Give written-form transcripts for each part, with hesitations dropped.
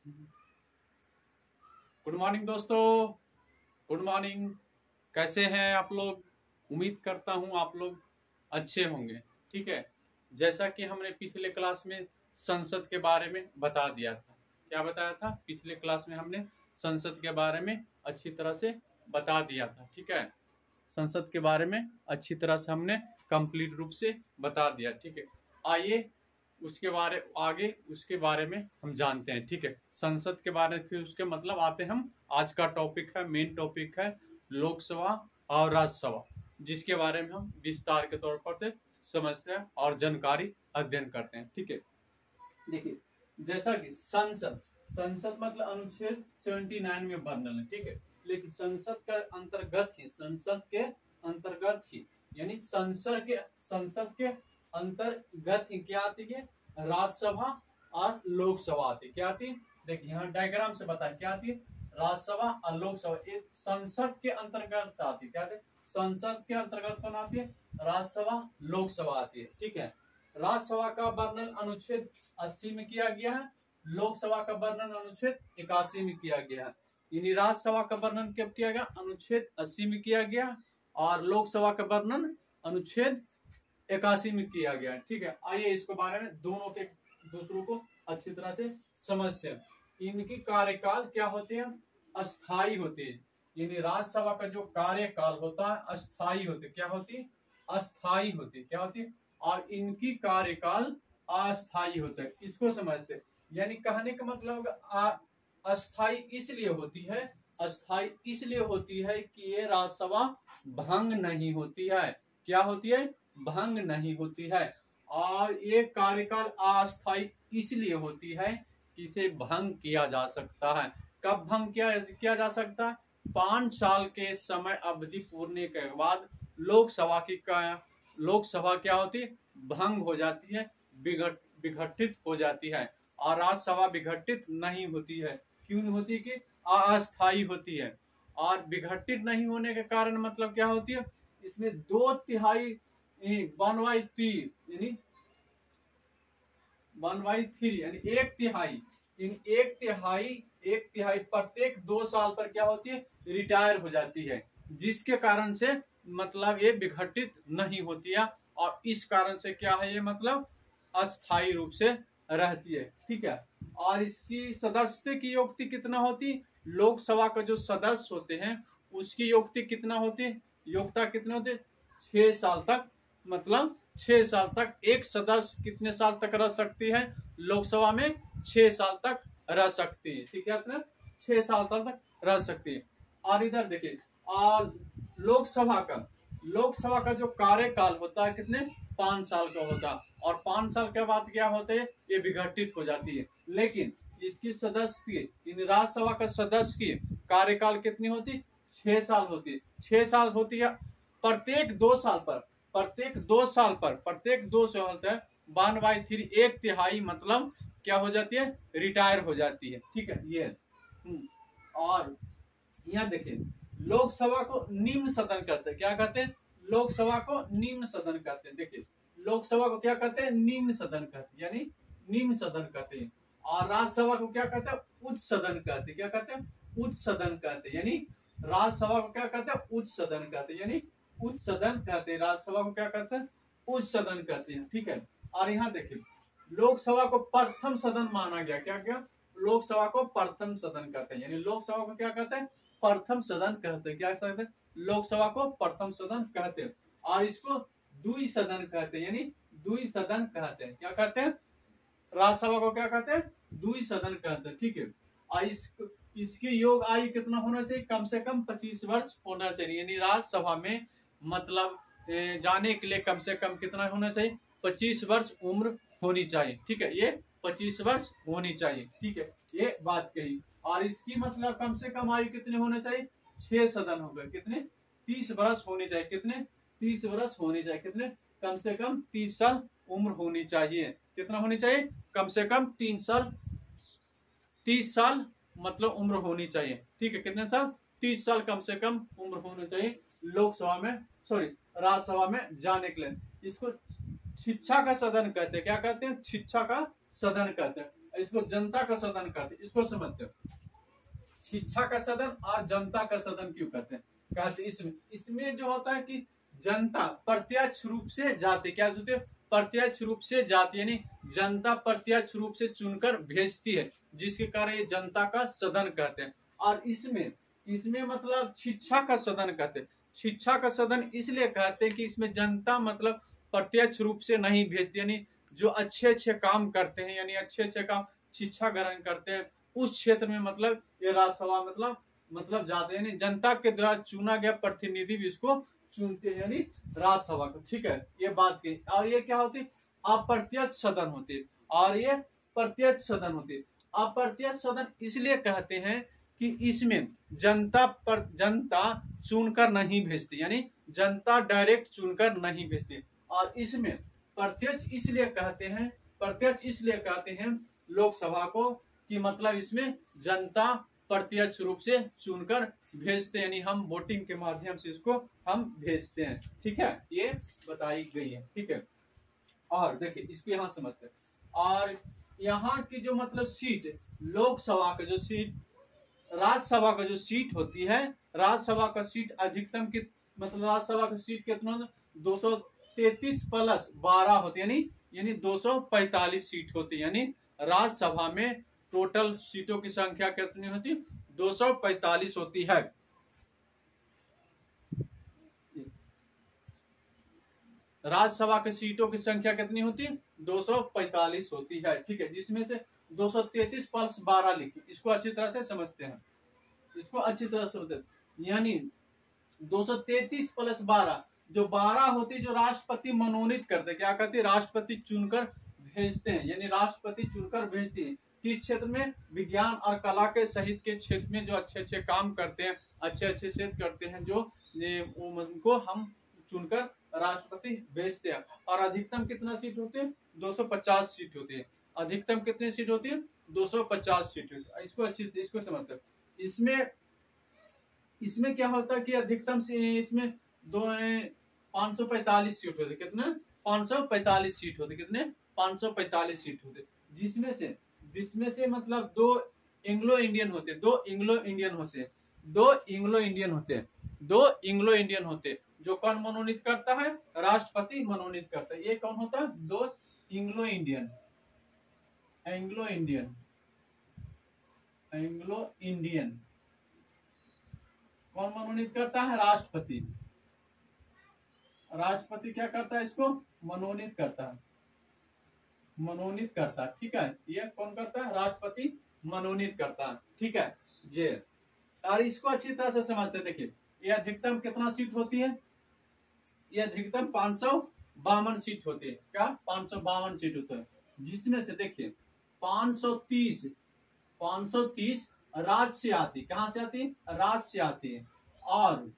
Good morning दोस्तों, good morning. कैसे हैं आप लोग? उम्मीद करता हूं आप लोग अच्छे होंगे। ठीक है, जैसा कि हमने पिछले क्लास में संसद के बारे में बता दिया था। क्या बताया था? पिछले क्लास में हमने संसद के बारे में अच्छी तरह से बता दिया था। ठीक है, संसद के बारे में अच्छी तरह से हमने कंप्लीट रूप से बता दिया। ठीक है, आइए उसके बारे में हम जानते हैं। ठीक है, संसद के बारे में, फिर उसके मतलब आते हैं हम आज का टॉपिक है, मेन टॉपिक है लोकसभा और राज्यसभा, जिसके बारे में हम विस्तार के तौर पर से समझते हैं और जानकारी अध्ययन करते हैं। ठीक है, देखिए जैसा कि संसद मतलब अनुच्छेद 79 में वर्णन है। ठीक है, लेकिन संसद के अंतर्गत ही यानी संसद के अंतर्गत ही क्या आती है? राज्यसभा और लोकसभा आती है। क्या आती है? देखिए यहाँ डायग्राम से बताए क्या आती है? राज्यसभा और लोकसभा एक संसद के अंतर्गत आती है। क्या आती है? संसद के अंतर्गत कौन आती है? राज्यसभा, लोकसभा आती है। ठीक है, राज्यसभा का वर्णन अनुच्छेद 80 में किया गया है, लोकसभा का वर्णन अनुच्छेद 81 में किया गया है। यानी राज्यसभा का वर्णन कब किया गया? अनुच्छेद 80 में किया गया और लोकसभा का वर्णन अनुच्छेद 81 में किया गया है। ठीक है, आइए इसके बारे में दोनों के दूसरों को अच्छी तरह से समझते हैं। इनकी कार्यकाल क्या होते हैं? अस्थायी होते हैं। यानी राज्यसभा का जो कार्यकाल होता है अस्थायी होते। क्या होती है? अस्थायी होती। क्या होती है? और इनकी कार्यकाल अस्थायी होता है। इसको समझते हैं। यानी कहने का मतलब अस्थायी इसलिए होती है कि ये राज्यसभा भंग नहीं होती है। क्या होती है? भंग नहीं होती है। और ये कार्यकाल अस्थायी इसलिए होती है कि इसे भंग किया जा सकता है। कब भंग किया जा सकता है? 5 साल के समय अवधि पूर्ण के बाद लोकसभा क्या होती है? भंग हो जाती है, विघटित हो जाती है। और राज्यसभा विघटित नहीं होती है। क्यों नहीं होती? कि अस्थायी होती है। और विघटित नहीं होने के कारण मतलब क्या होती है? इसमें 2/3 यानी 1/3 यानी 1/3 1/3 प्रत्येक 2 साल पर क्या होती है? रिटायर हो जाती है। जिसके कारण से मतलब ये विघटित नहीं होती है और इस कारण से क्या है? ये मतलब अस्थायी रूप से रहती है। ठीक है, और इसकी सदस्य की योग्यता कितना होती? लोकसभा का जो सदस्य होते हैं उसकी योग्यता कितना होती? योग्यता कितने होते? 6 साल तक। मतलब 6 साल तक एक सदस्य कितने साल तक रह सकती है? लोकसभा में 6 साल तक रह सकती है। ठीक है, 6 साल तक रह सकती है। और इधर देखिए, और लोकसभा का जो कार्यकाल होता है कितने? 5 साल का होता है। और 5 साल के बाद क्या होते हैं? ये विघटित हो जाती है। लेकिन इसकी सदस्य की, राज्यसभा का सदस्य की कार्यकाल कितनी होती? 6 साल होती है। 6 साल होती है। प्रत्येक 2 साल पर 1/3 1/3 मतलब क्या हो जाती है? रिटायर हो जाती है। ठीक है, ये और यहाँ देखिए लोकसभा को निम्न सदन कहते हैं। क्या कहते हैं? लोकसभा को निम्न सदन कहते हैं। देखिए लोकसभा को क्या कहते हैं? निम्न सदन कहते हैं, यानी निम्न सदन कहते हैं। और राज्यसभा को क्या कहते हैं? उच्च सदन कहते हैं। क्या कहते हैं? उच्च सदन कहते हैं। यानी राज्यसभा को क्या कहते हैं? उच्च सदन कहते हैं, यानी उच्च सदन कहते हैं। राज्यसभा को क्या कहते हैं? उच्च सदन कहते हैं। ठीक है, और यहाँ देखिए लोकसभा को प्रथम सदन माना गया। क्या लोकसभा को प्रथम सदन कहते हैं। यानी लोकसभा को क्या कहते हैं? प्रथम सदन कहते हैं। क्या कहते हैं? लोकसभा को प्रथम सदन कहते हैं। और इसको द्वि सदन कहते हैं, यानी द्वि सदन कहते हैं। क्या कहते हैं? राज्यसभा को क्या कहते हैं? द्वि सदन कहते हैं। ठीक है, और इसकी योग आयु कितना होना चाहिए? कम से कम 25 वर्ष होना चाहिए। यानी राज्यसभा में मतलब जाने के लिए कम से कम कितना होना चाहिए? 25 वर्ष उम्र होनी चाहिए। ठीक है, ये 25 वर्ष होनी चाहिए। ठीक है, ये बात कही। और इसकी मतलब कम से कम आयु कितने होने चाहिए? 6 सदन हो गए। कितने? 30 वर्ष होने चाहिए। कितने? 30 वर्ष होने चाहिए। कितने? कम से कम 30 साल उम्र होनी चाहिए। कितना होनी चाहिए? कम से कम 30 साल मतलब उम्र होनी चाहिए। ठीक है, कितने साल? 30 साल कम से कम उम्र होनी चाहिए लोकसभा में, राज्यसभा में जाने के लिए। इसको शिक्षा का सदन कहते हैं। क्या कहते हैं? शिक्षा का सदन कहते हैं। इसको जनता का सदन कहते हैं। इसको समझते हो, शिक्षा का सदन और जनता का सदन क्यों कहते हैं? कहते इसमें जो होता है कि जनता प्रत्यक्ष रूप से जाती, क्या होती है? प्रत्यक्ष रूप से जाती, यानी जनता प्रत्यक्ष रूप से चुनकर भेजती है, जिसके कारण ये जनता का सदन कहते हैं। और इसमें मतलब शिक्षा का सदन कहते हैं। शिक्षा का सदन इसलिए कहते हैं कि इसमें जनता मतलब प्रत्यक्ष रूप से नहीं भेजती, यानी जो अच्छे अच्छे काम करते हैं, यानी अच्छे अच्छे काम शिक्षा ग्रहण करते हैं, उस क्षेत्र में मतलब ये राज्यसभा मतलब जाते हैं, यानी जनता के द्वारा चुना गया प्रतिनिधि भी इसको चुनते हैं, यानी राज्यसभा को। ठीक है, ये बात की। और ये क्या होती है? अप्रत्यक्ष सदन होती है, और ये प्रत्यक्ष सदन होती है। अप्रत्यक्ष सदन इसलिए कहते हैं कि इसमें जनता चुनकर नहीं भेजती, यानी जनता डायरेक्ट चुनकर नहीं भेजती। और इसमें प्रत्यक्ष इसलिए कहते हैं लोकसभा को कि मतलब इसमें जनता प्रत्यक्ष रूप से चुनकर भेजते हैं, यानी हम वोटिंग के माध्यम से इसको हम भेजते हैं। ठीक है, ये बताई गई है। ठीक है, और देखिए इसको यहाँ समझते हैं। और यहाँ की जो मतलब सीट, लोकसभा का जो सीट, राज्यसभा का जो सीट होती है, राज्यसभा का सीट अधिकतम की मतलब राज्यसभा का सीट कितना? 233 प्लस 12 होती है, यानी 245 सीट होती है। यानी राज्यसभा में टोटल सीटों की संख्या कितनी होती? 245 होती है। राज्यसभा की सीटों की संख्या कितनी होती? 245 होती है। ठीक है, जिसमें से 233 प्लस 12 लिखी। इसको अच्छी तरह से समझते हैं, इसको अच्छी तरह से समझते हैं। यानी 233 प्लस 12, जो 12 होती, जो राष्ट्रपति मनोनीत करते, क्या कहते हैं? राष्ट्रपति चुनकर भेजते हैं, यानी राष्ट्रपति चुनकर भेजते हैं। किस क्षेत्र में? विज्ञान और कला के सहित के क्षेत्र में जो अच्छे अच्छे काम करते हैं, अच्छे अच्छे क्षेत्र करते हैं, जो उनको हम चुनकर राष्ट्रपति भेजते हैं। और अधिकतम कितना सीट होते हैं? 250 सीट होती है। अधिकतम कितनी सीट होती है? 250 सीट होती है। इसको समझते हैं। इसमें क्या होता है कि अधिकतम से इसमें 545 सीट होती है। कितना? 545 सीट होती है। कितने? 545 सीट होते, जिसमें से मतलब 2 एंग्लो इंडियन होते, 2 एंग्लो इंडियन होते, जो कौन मनोनीत करता है? राष्ट्रपति मनोनीत करता है। ये कौन होता है? 2 एंग्लो इंडियन कौन मनोनीत करता है? राष्ट्रपति क्या करता है? इसको मनोनीत करता है। ठीक है, ये कौन करता है? राष्ट्रपति मनोनीत करता है। ठीक है, ये। और इसको अच्छी तरह से समझते हैं। देखिए, ये अधिकतम कितना सीट होती है? ये अधिकतम 552 सीट होती है। क्या? 552 सीट होता है, जिसमें से देखिए 530 राज्य से आती। कहां से आती? राज्य से आती है। और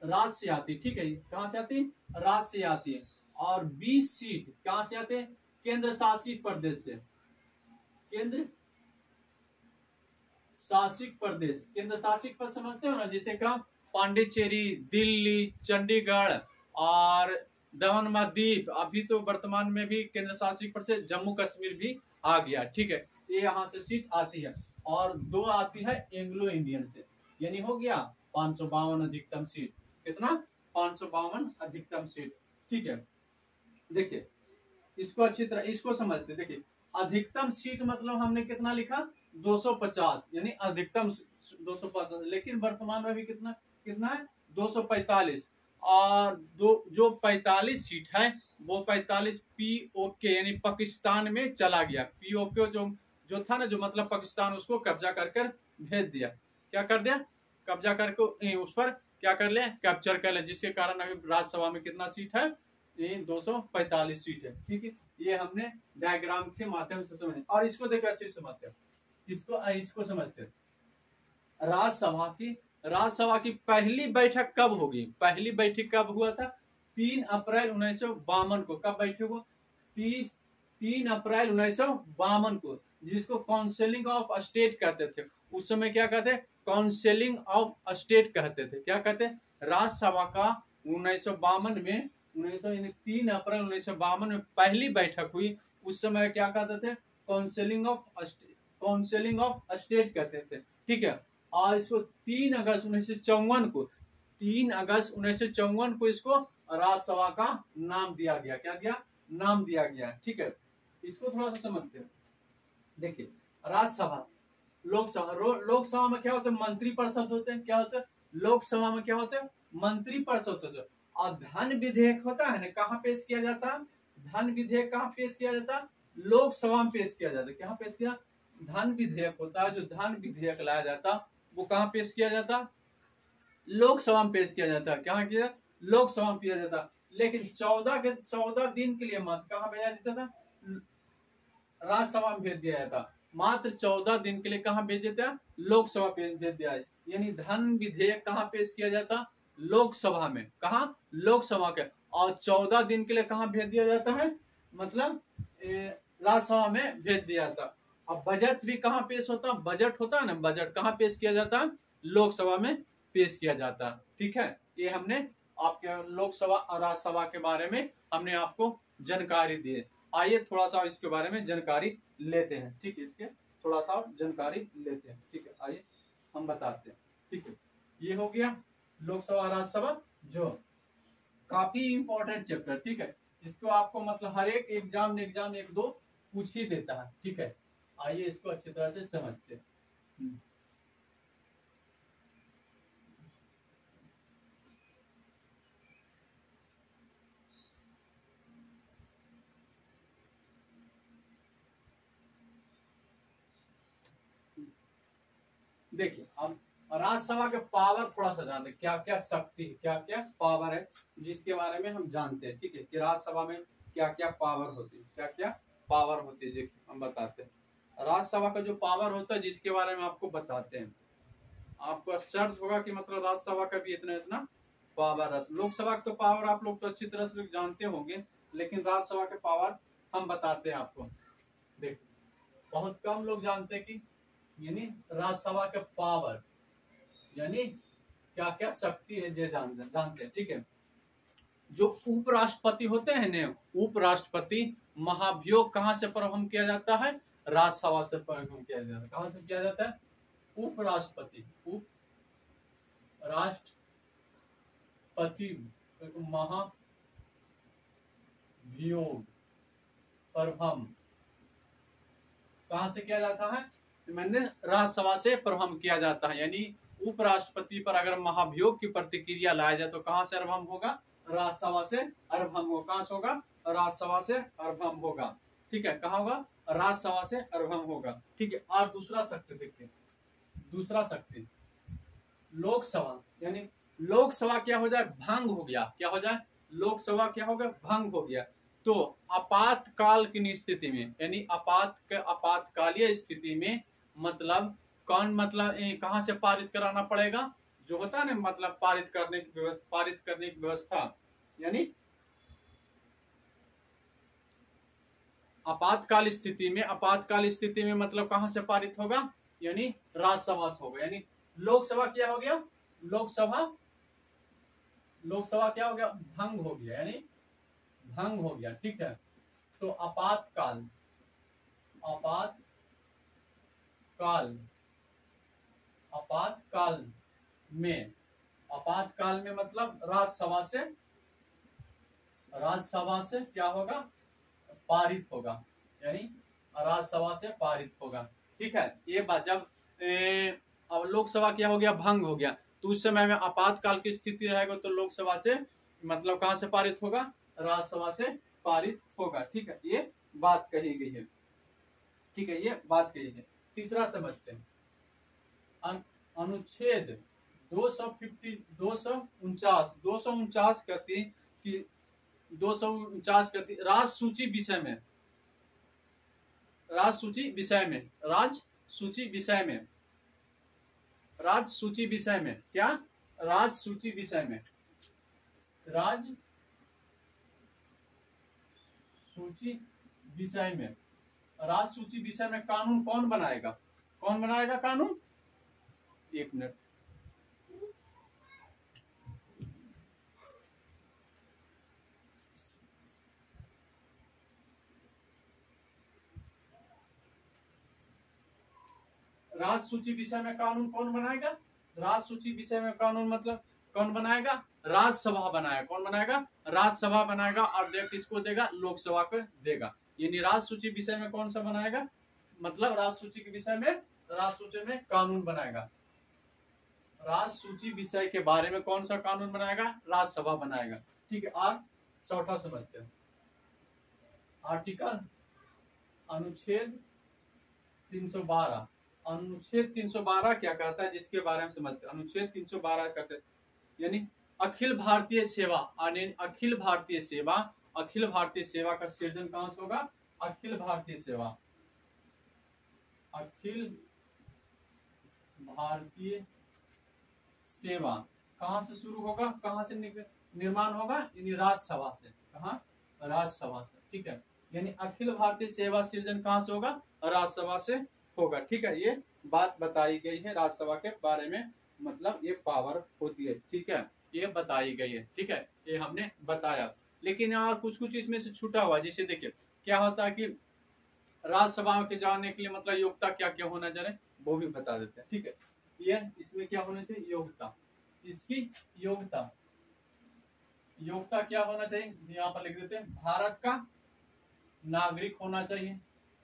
राज्य से आती, ठीक है, कहां से आती? राज्य से आती है। और 20 सीट कहां से आते हैं? केंद्र शासित प्रदेश से। केंद्र शासित प्रदेश समझते हो ना, जिसे कहा पांडिचेरी, दिल्ली, चंडीगढ़ और दमन द्वीप। अभी तो वर्तमान में भी केंद्र शासित प्रदेश जम्मू कश्मीर भी आ गया। ठीक है, ये यहाँ से सीट आती है। और 2 आती है एंग्लो इंडियन से, यानी हो गया 552 अधिकतम सीट। कितना? 552 अधिकतम सीट। ठीक है, देखिए इसको अच्छी तरह इसको समझते। देखिए, अधिकतम सीट मतलब हमने कितना लिखा? 250, यानी अधिकतम 250, लेकिन वर्तमान में भी कितना है? 245। और जो 45 सीट है, वो 45 पीओके यानी पाकिस्तान में चला गया। पीओके जो था ना, जो मतलब पाकिस्तान, उसको कब्जा कर भेज दिया। क्या कर दिया? कब्जा करके उस पर क्या कर लिया? कैप्चर कर लिया, जिसके कारण अभी राज्यसभा में कितना सीट है? 245 सीट है। ठीक है, ये हमने डायग्राम के माध्यम से समझे। और इसको देखो अच्छे से समझते हैं, इसको समझते हैं। राज्यसभा की पहली बैठक कब होगी? पहली बैठक कब हुआ था? 3 अप्रैल 1952 को। कब बैठक हुआ? 3 अप्रैल 1952 को, जिसको काउंसिलिंग ऑफ स्टेट कहते थे। उस समय क्या कहते? काउंसिलिंग ऑफ स्टेट कहते थे। क्या कहते? राज्यसभा का 1952 में 3 अप्रैल 1952 में पहली बैठक हुई। उस समय क्या कहते थे? काउंसिलिंग ऑफ स्टेट कहते थे, ठीक है। और इसको 3 अगस्त 1954 को 3 अगस्त 1954 को इसको राज्यसभा का नाम दिया गया। क्या दिया? नाम दिया गया, ठीक है। इसको थोड़ा सा समझते हैं। देखिए, राज्यसभा, लोकसभा में क्या होता है? मंत्री परिषद होते हैं। क्या होते हैं? लोकसभा में क्या होते हैं? मंत्री परिषद होते हैं। और धन विधेयक होता है ना, कहाँ पेश किया जाता है? धन विधेयक कहाँ पेश किया जाता है? लोकसभा में पेश किया जाता है। कहाँ पेश किया? धन विधेयक होता है, जो धन विधेयक लाया जाता वो कहाँ पेश किया जाता? लोकसभा में पेश किया जाता है। कहाँ किया? लोकसभा में किया जाता। लेकिन 14 दिन के लिए मत कहाँ भेजा जाता था? राज्यसभा में भेज दिया जाता। मात्र 14 दिन के लिए कहाँ भेज देता है? लोकसभा भेज दिया। यानी धन विधेयक कहाँ पेश किया जाता? लोकसभा में। कहाँ? लोकसभा के। और 14 दिन के लिए कहाँ भेज दिया जाता है? मतलब राज्यसभा में भेज दिया जाता। अब बजट भी कहाँ पेश होता? बजट होता है ना, बजट कहाँ पेश किया जाता? लोकसभा में पेश किया जाता। ठीक है, ये हमने आपके लोकसभा और राज्यसभा के बारे में हमने आपको जानकारी दी है। आइए थोड़ा सा इसके बारे में जानकारी लेते हैं, ठीक है। इसके थोड़ा सा जानकारी लेते हैं, ठीक है। आइए हम बताते हैं, ठीक है। ये हो गया लोकसभा राज्यसभा, जो काफी इंपॉर्टेंट चैप्टर, ठीक है। इसको आपको मतलब हर एक एग्जाम एक दो पूछ ही देता है, ठीक है। आइए इसको अच्छी तरह से समझते हैं। देखिए, अब राज्यसभा के पावर थोड़ा सा जानते हैं, क्या क्या शक्ति, क्या क्या पावर है, जिसके बारे में हम जानते हैं, ठीक है। कि राज्यसभा में क्या क्या पावर होती है, क्या क्या पावर होती है, देखिए हम बताते हैं। राज्यसभा का जो पावर होता है, जिसके बारे में आपको बताते हैं। आपको आश्चर्य होगा कि मतलब राज्यसभा का भी इतना इतना पावर है। लोकसभा का तो पावर आप लोग तो अच्छी तरह से जानते होंगे, लेकिन राज्यसभा के पावर हम बताते हैं आपको। देखिए, बहुत कम लोग जानते हैं कि यानी राज्यसभा के पावर यानी क्या क्या शक्ति है, ये जानते हैं, ठीक है। जो उपराष्ट्रपति होते हैं ना, उपराष्ट्रपति महाभियोग कहाँ से प्रारंभ किया जाता है? राज्यसभा से प्रारंभ किया जाता है। कहाँ से किया जाता है? उपराष्ट्रपति, उपराष्ट्रपति महाभियोग प्रारंभ कहाँ से किया जाता है? मैंने राज्यसभा से प्रारंभ किया जाता है। यानी उपराष्ट्रपति पर अगर महाभियोग की प्रतिक्रिया लाया जाए तो कहाँ से आरंभ होगा? राज्यसभा से आरंभ होगा। कहाँ से होगा? राज्यसभा से आरंभ होगा, ठीक है। कहाँ होगा? राज्यसभा से आरंभ होगा, ठीक है। और दूसरा शक्ति देखिए, दूसरा शक्ति लोकसभा, यानी लोकसभा क्या हो जाए? भंग हो गया। क्या हो जाए? लोकसभा क्या हो गया? भंग हो गया। तो आपातकाल की स्थिति में, यानी आपातकालीय स्थिति में मतलब कौन, मतलब कहाँ से पारित कराना पड़ेगा? जो होता है ना, मतलब पारित करने की व्यवस्था, यानी आपातकाल स्थिति में मतलब कहाँ से पारित होगा? यानी राज्यसभा से होगा। यानी लोकसभा क्या हो गया? लोकसभा क्या हो गया? भंग हो गया, यानी भंग हो गया, ठीक है। तो आपातकाल में मतलब राज्यसभा से क्या होगा? पारित होगा, यानी राज्यसभा से पारित होगा, ठीक है। ये बात जब अब लोकसभा क्या हो गया? भंग हो गया, तो उस समय में आपातकाल की स्थिति रहेगा तो लोकसभा से मतलब कहाँ से पारित होगा? राज्यसभा से पारित होगा, ठीक है। ये बात कही गई है, ठीक है। ये बात कही है। तीसरा समझते हैं, अनुच्छेद 249 कहती कि 249 कहती राज सूची विषय में राज सूची विषय में क्या? राज सूची विषय में कानून कौन बनाएगा? कानून? एक मिनट, राज्य सूची विषय में कानून कौन बनाएगा? राज्य सूची विषय में कानून मतलब कौन बनाएगा? राज्यसभा बनाएगा। कौन बनाएगा? राज्यसभा बनाएगा। और देख किसको देगा? लोकसभा को देगा। यानी राज्य सूची विषय में कौन सा बनाएगा? मतलब राज्य सूची के विषय में, राज्य सूची में कानून बनाएगा। राज्य सूची विषय के बारे में कौन सा कानून बनाएगा? राज्यसभा बनाएगा। ठीक है। और चौथा समझते हैं, आर्टिकल अनुच्छेद 312। अनुच्छेद 312 क्या कहता है, जिसके बारे में समझते हैं। अनुच्छेद 312 कहते हैं यानी अखिल भारतीय सेवा। अखिल भारतीय सेवा, अखिल भारतीय सेवा का सृजन कहां से होगा? अखिल भारतीय सेवा, अखिल भारतीय सेवा कहां से शुरू होगा? कहां से निर्माण होगा? यानी राज्यसभा से। कहां? राज्यसभा से। ठीक है। यानी अखिल भारतीय सेवा सृजन कहां से होगा? राज्यसभा से होगा। ठीक है। ये बात बताई गई है राज्यसभा के बारे में, मतलब ये पावर होती है। ठीक है, ये बताई गई है। ठीक है, ये हमने बताया। लेकिन यहाँ कुछ कुछ इसमें से छूटा हुआ। जैसे देखिए क्या होता है कि राज्यसभा के जाने के लिए मतलब योग्यता क्या क्या होना चाहिए, वो भी बता देते हैं। ठीक है, ये इसमें क्या होना चाहिए? योग्यता। इसकी योग्यता, योग्यता क्या होना चाहिए? यहाँ पर लिख देते हैं, भारत का नागरिक होना चाहिए।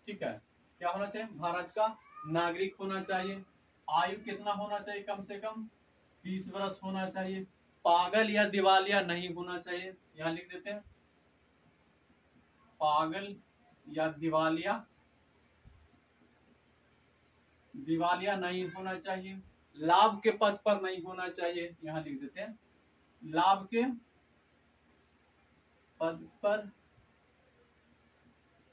ठीक है, क्या होना चाहिए? भारत का नागरिक होना चाहिए। आयु कितना होना चाहिए? कम से कम 30 वर्ष होना चाहिए। पागल या दिवालिया नहीं होना चाहिए। यहाँ लिख देते हैं, पागल या दिवालिया नहीं होना चाहिए। लाभ के पद पर नहीं होना चाहिए। यहाँ लिख देते हैं, लाभ के पद पर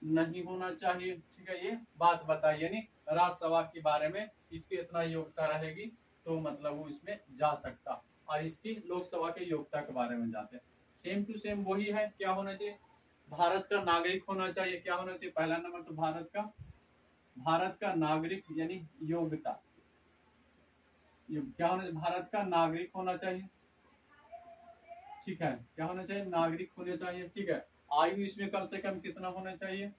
नहीं होना चाहिए। ठीक है, ये बात बताई। यानी राज्यसभा के बारे में इसकी इतना योग्यता रहेगी तो मतलब वो इसमें जा सकता। और इसकी लोकसभा के योग्यता के बारे में जाते हैं, सेम टू सेम वही है। क्या होना चाहिए? भारत का नागरिक होना चाहिए। क्या होना चाहिए? पहला नंबर तो भारत का नागरिक यानी योग्यता। क्या होना चाहिए? भारत का नागरिक होना चाहिए। ठीक है, क्या होना चाहिए? नागरिक होने चाहिए। ठीक है, आयु इसमें कम से कम कितना होना चाहिए?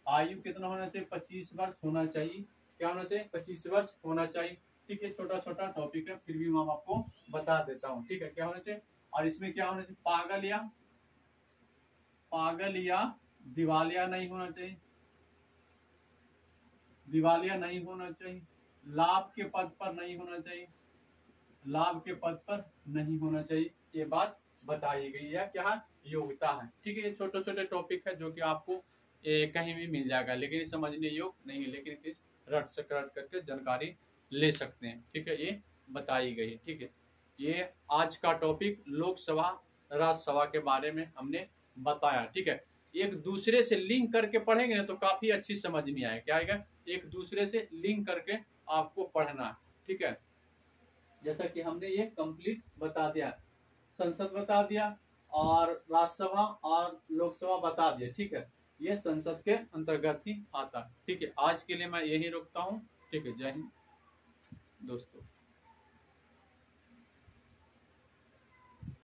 आयु कितना होना चाहिए? 25 वर्ष होना चाहिए। क्या होना चाहिए? 25 वर्ष होना चाहिए। ठीक है, छोटा छोटा टॉपिक है, फिर भी मैं आपको बता देता हूँ। ठीक है, क्या होना चाहिए? और इसमें क्या होना चाहिए? पागल या दिवालिया नहीं होना चाहिए। दिवालिया नहीं होना चाहिए। लाभ के पद पर नहीं होना चाहिए। लाभ के पद पर नहीं होना चाहिए। ये बात बताई गई है। क्या योग्यता है। ठीक है, ये छोटे छोटे टॉपिक है जो कि आपको कहीं भी मिल जाएगा, लेकिन ये समझने योग्य नहीं है, लेकिन रट से रट करके जानकारी ले सकते हैं। ठीक है, ये बताई गई है। ठीक है, ये आज का टॉपिक लोकसभा राज्यसभा के बारे में हमने बताया। ठीक है, एक दूसरे से लिंक करके पढ़ेंगे ना तो काफी अच्छी समझ में आएगा। क्या आएगा? एक दूसरे से लिंक करके आपको पढ़ना है। ठीक है, जैसा कि हमने ये कंप्लीट बता दिया, संसद बता दिया और राज्यसभा और लोकसभा बता दिया। ठीक है, ये संसद के अंतर्गत ही आता है। ठीक है, आज के लिए मैं यही रोकता हूँ। ठीक है, जय हिंद दोस्तों।